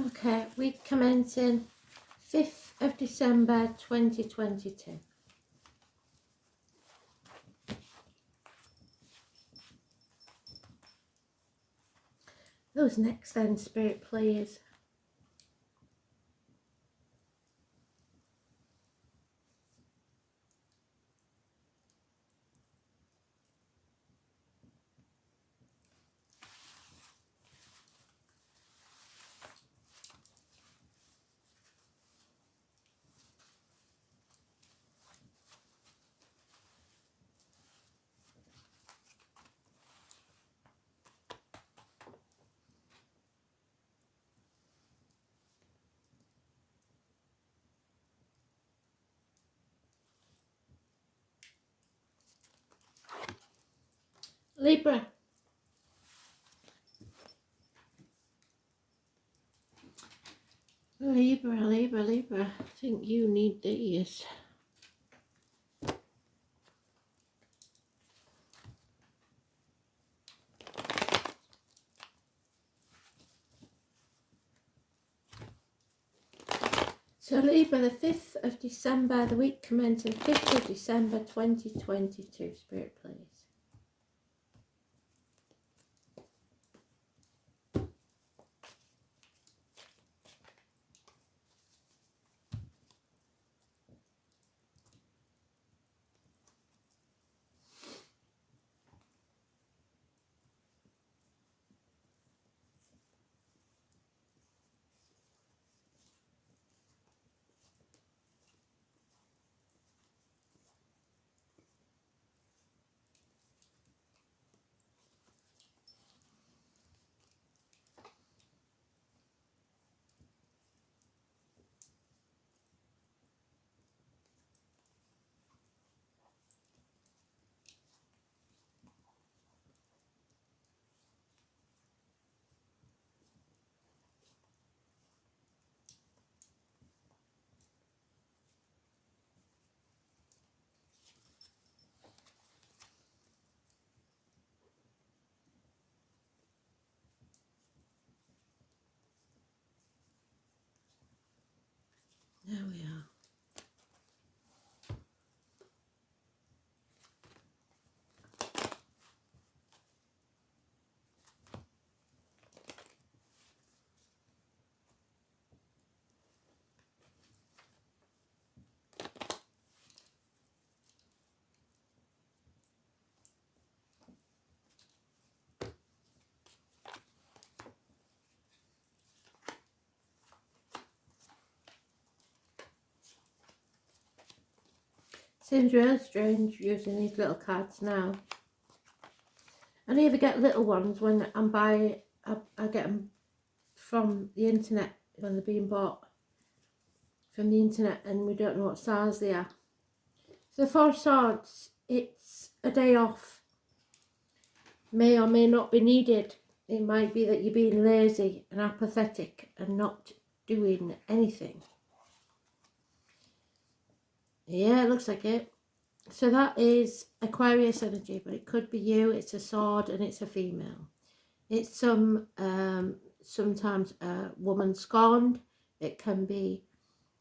Okay, week commencing 5th of December 2022. Those next then, Spirit, please. Libra. Libra. I think you need these. So Libra, the 5th of December, the week commencing 5th of December 2022. Spirit, please. There we are. Seems real strange using these little cards now. I never get little ones when I'm buying. I get them from the internet when they're being bought from the internet, and we don't know what size they are. So 4 Swords, it's a day off. May or may not be needed. It might be that you're being lazy and apathetic and not doing anything. Yeah, it looks like it. So that is Aquarius energy, but it could be you. It's a sword and it's a female. It's sometimes a woman scorned. It can be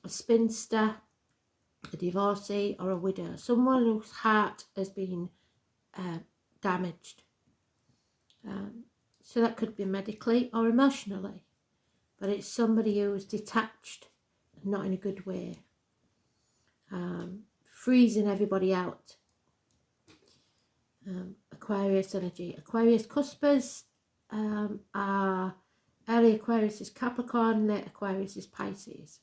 a spinster, a divorcee, or a widow. Someone whose heart has been damaged. So that could be medically or emotionally. But it's somebody who's detached, not in a good way. Freezing everybody out. Aquarius energy. Aquarius cuspers are early Aquarius is Capricorn, late Aquarius is Pisces.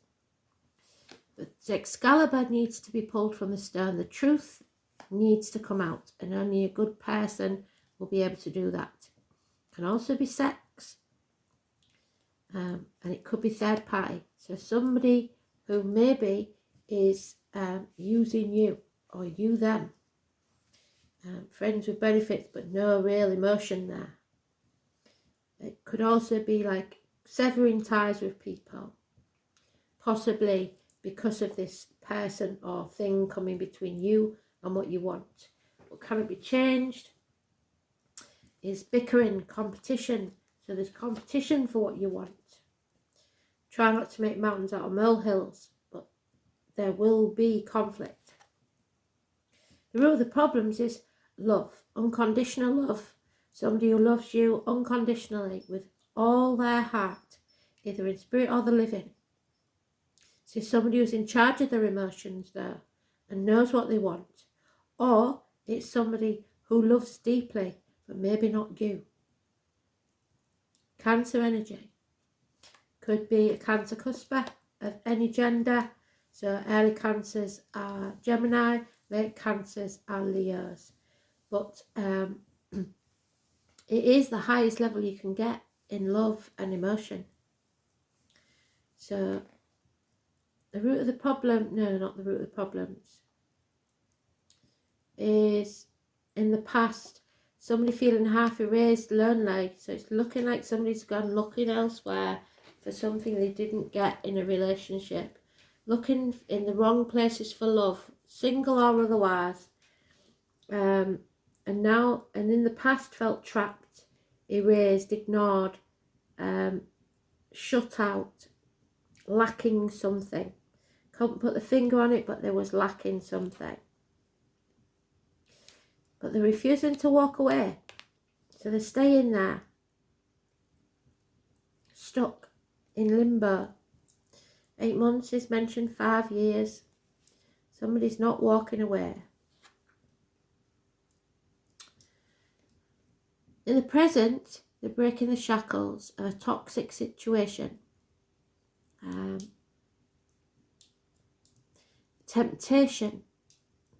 But Excalibur needs to be pulled from the stone. The truth needs to come out, and only a good person will be able to do that. Can also be sex, and it could be third party. So somebody who maybe is using you or you them. Friends with benefits but no real emotion there. It could also be like severing ties with people, possibly because of this person or thing coming between you and what you want. What cannot be changed is bickering, competition. So there's competition for what you want. Try not to make mountains out of molehills, but there will be conflict. The root of the problems is love, unconditional love. Somebody who loves you unconditionally with all their heart, either in spirit or the living. So somebody who's in charge of their emotions there and knows what they want. Or it's somebody who loves deeply, but maybe not you. Cancer energy. Could be a Cancer cusper of any gender. So early Cancers are Gemini, late Cancers are Leos. But it is the highest level you can get in love and emotion. So the root of the problem, no, not the root of the problems, is in the past somebody feeling half erased, lonely. So it's looking like somebody's gone looking elsewhere for something they didn't get in a relationship, looking in the wrong places for love, single or otherwise, and in the past felt trapped, erased, ignored, shut out, lacking something. Couldn't put the finger on it, but there was lacking something. But they're refusing to walk away. So they're staying there, stuck in limbo. 8 months is mentioned, 5 years. Somebody's not walking away. In the present, they're breaking the shackles of a toxic situation. Temptation,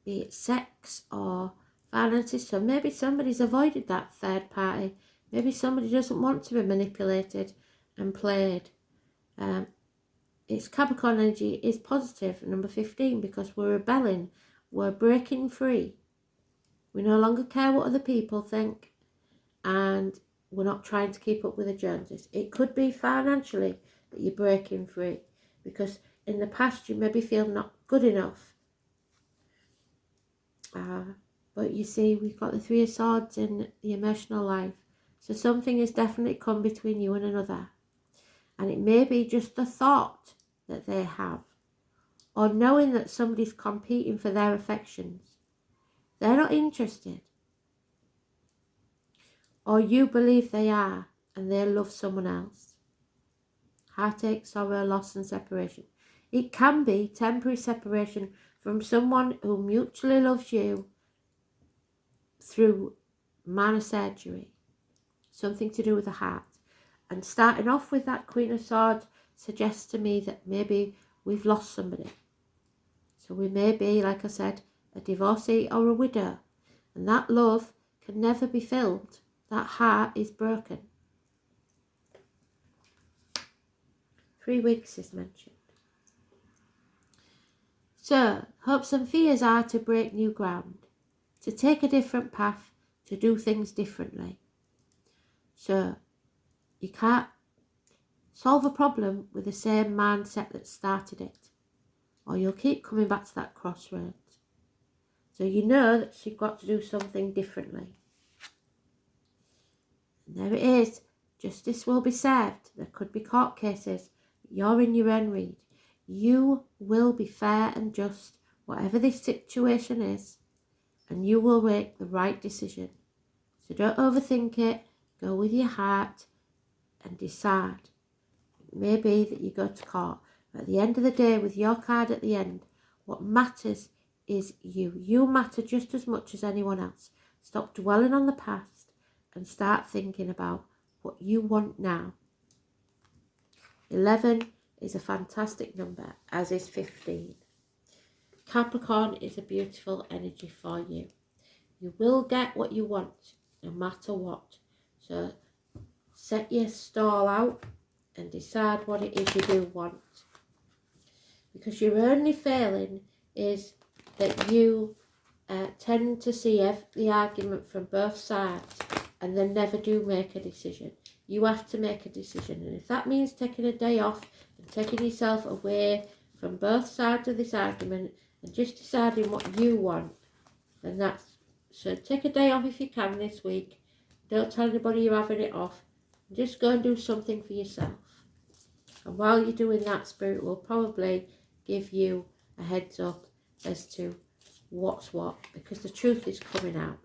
be it sex or finances. So maybe somebody's avoided that third party. Maybe somebody doesn't want to be manipulated and played. It's Capricorn energy is positive, number 15, because we're rebelling. We're breaking free. We no longer care what other people think, and we're not trying to keep up with the Joneses. It could be financially that you're breaking free, because in the past you maybe feel not good enough. But you see, we've got the 3 of Swords in the emotional life. So something has definitely come between you and another. And it may be just the thought that they have, or knowing that somebody's competing for their affections. They're not interested. Or you believe they are, and they love someone else. Heartache, sorrow, loss and separation. It can be temporary separation from someone who mutually loves you through minor surgery, something to do with the heart. And starting off with that Queen of Swords suggests to me that maybe we've lost somebody. So we may be, like I said, a divorcee or a widow, and that love can never be filled. That heart is broken. 3 weeks is mentioned. So, hopes and fears are to break new ground, to take a different path, to do things differently. So, you can't solve a problem with the same mindset that started it, or you'll keep coming back to that crossroads. So you know that you've got to do something differently. And there it is. Justice will be served. There could be court cases. You're in your own read. You will be fair and just, whatever this situation is, and you will make the right decision. So don't overthink it. Go with your heart and decide. It may be that you go to court, but at the end of the day, with your card at the end, what matters is you. You matter just as much as anyone else. Stop dwelling on the past and start thinking about what you want now. 11 is a fantastic number, as is 15. Capricorn is a beautiful energy for you. You will get what you want, no matter what. So set your stall out and decide what it is you do want. Because your only failing is that you tend to see the argument from both sides and then never do make a decision. You have to make a decision, and if that means taking a day off and taking yourself away from both sides of this argument and just deciding what you want, then that's so. Take a day off if you can this week. Don't tell anybody you're having it off. Just go and do something for yourself. And while you're doing that, Spirit will probably give you a heads up as to what's what, because the truth is coming out.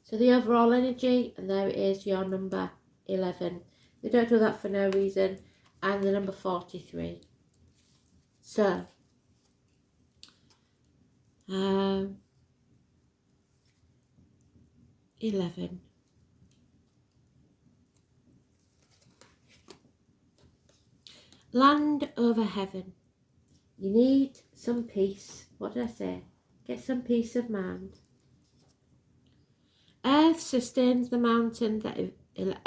So the overall energy, and there it is, your number 11. They don't do that for no reason. And the number 43. So, 11. Land over heaven. You need some peace. What did I say? Get some peace of mind. Earth sustains the mountain that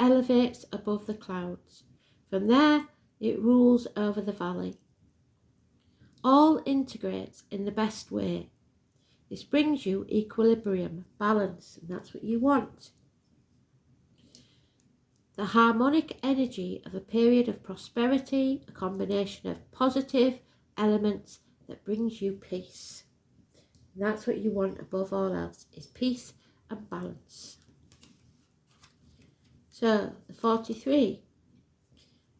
elevates above the clouds. From there, it rules over the valley. All integrates in the best way. This brings you equilibrium, balance, and that's what you want. The harmonic energy of a period of prosperity, a combination of positive elements that brings you peace. And that's what you want above all else, is peace and balance. So, the 43,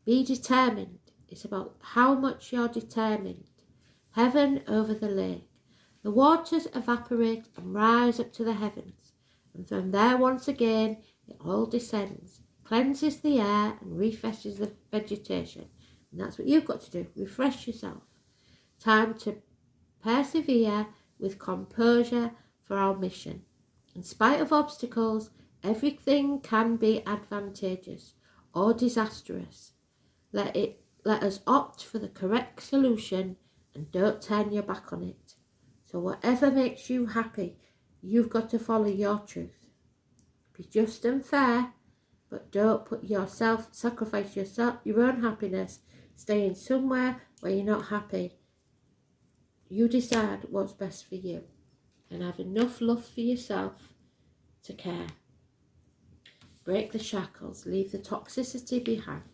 be determined. It's about how much you're determined. Heaven over the lake. The waters evaporate and rise up to the heavens, and from there once again it all descends, cleanses the air and refreshes the vegetation. And that's what you've got to do, refresh yourself. Time to persevere with composure for our mission. In spite of obstacles, everything can be advantageous or disastrous. Let us opt for the correct solution and don't turn your back on it. So whatever makes you happy, you've got to follow your truth. Be just and fair, but don't put yourself, sacrifice yourself, your own happiness, staying somewhere where you're not happy. You decide what's best for you and have enough love for yourself to care. Break the shackles, leave the toxicity behind.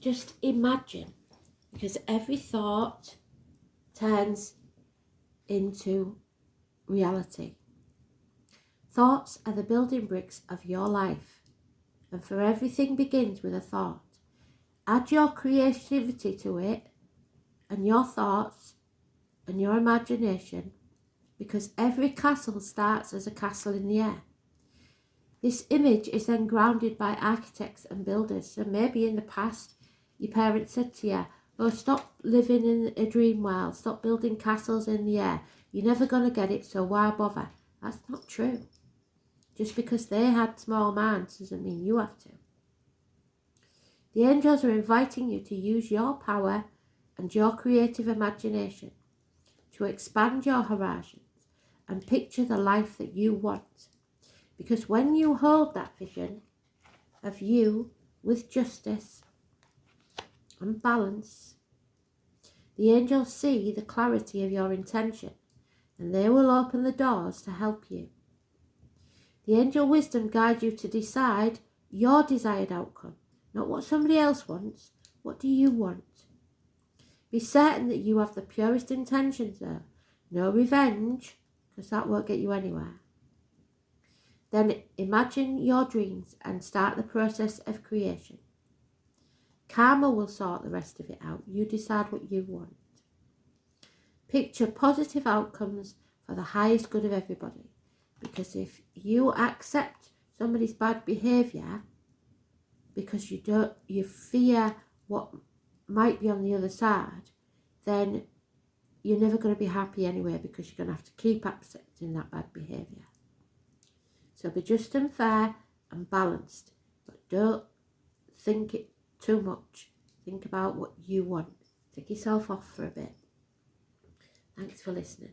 Just imagine, because every thought turns into reality. Thoughts are the building bricks of your life, and for everything begins with a thought. Add your creativity to it, and your thoughts, and your imagination, because every castle starts as a castle in the air. This image is then grounded by architects and builders, so maybe in the past, your parents said to you, oh, stop living in a dream world, stop building castles in the air. You're never going to get it, so why bother? That's not true. Just because they had small minds doesn't mean you have to. The angels are inviting you to use your power and your creative imagination to expand your horizons and picture the life that you want. Because when you hold that vision of you with justice and balance, the angels see the clarity of your intention and they will open the doors to help you. The angel wisdom guides you to decide your desired outcome, not what somebody else wants. What do you want? Be certain that you have the purest intentions though. No revenge, because that won't get you anywhere. Then imagine your dreams and start the process of creation. Karma will sort the rest of it out. You decide what you want. Picture positive outcomes for the highest good of everybody. Because if you accept somebody's bad behaviour because you fear what might be on the other side, then you're never going to be happy anyway, because you're going to have to keep accepting that bad behaviour. So be just and fair and balanced, but don't think it too much. Think about what you want. Take yourself off for a bit. Thanks for listening.